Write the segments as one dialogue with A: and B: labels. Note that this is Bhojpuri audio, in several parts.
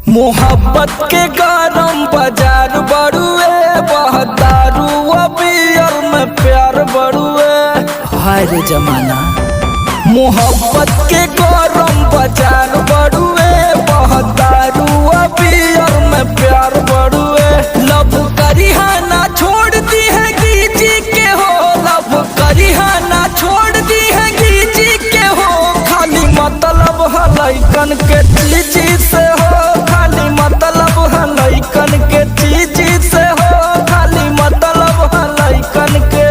A: मोहब्बत के गरम बाजार बड़ुए, बहदारू अबियर में प्यार बड़ुए। हाय रे जमाना। मोहब्बत के गरम बाजार बड़ुए, बहदारू अबियर में प्यार बड़ुए। लब करी है ना छोड़ दी है गीजी के हो, लब करी है ना छोड़ दी है गीजी के हो। खाली मतलब है लइकन के चीजी से हो, खाली मतलब है लइकन के चीजी से हो, खाली मतलब है लइकन के।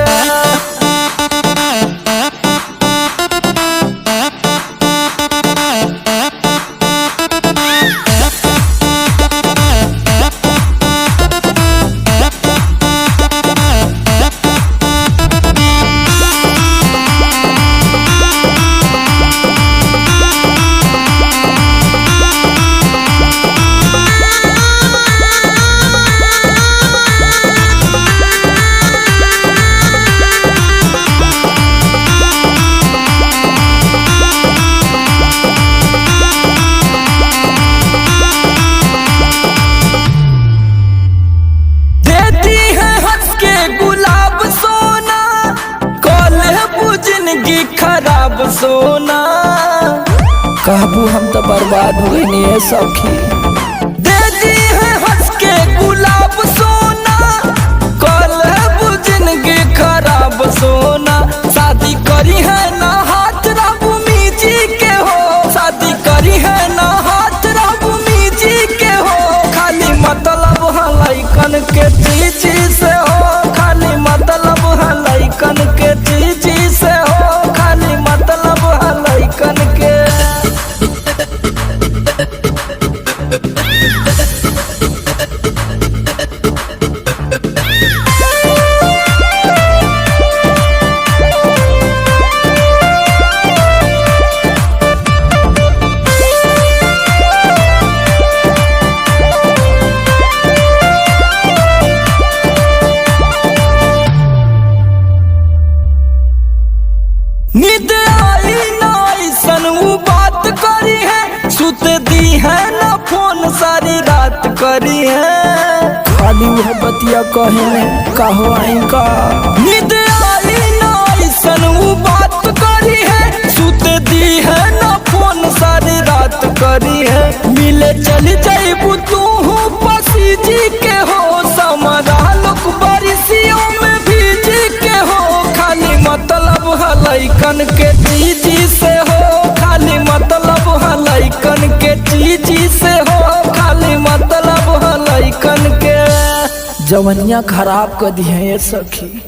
A: खराब सोना कहबू हम तो बर्बाद हुए नहीं सखी। दे दी है हंस के गुलाब सोना, कल है जिंदगी खराब सोना। शादी करी है ना हाथ रबू मीजी के हो, शादी करी है ना हाथ रबू मीजी के हो। खाली मतलब है लइकन के चीजी से हो, खाली मतलब है लइकन के चीजी से हो, खाली मतलब है लइकन के। नींद आई ना ऐसन वो बात करी है, सुत दी है ना फोन सारी रात करी है। खाली है बतिया कहे कहो आई का। नींद आई ना ऐसन वो बात करी है, सुत दी है ना फोन सारी रात करी है। मिले चली जाइबू तू पसी जी के हो, समरा लोग बारिशियों में भीजी के हो। खाली मतलब है लइकन के चीजी से हो, खाली मतलब है लइकन के चीजी से हो, खाली मतलब है लइकन के। जवनिया खराब कर दी है ये सखी।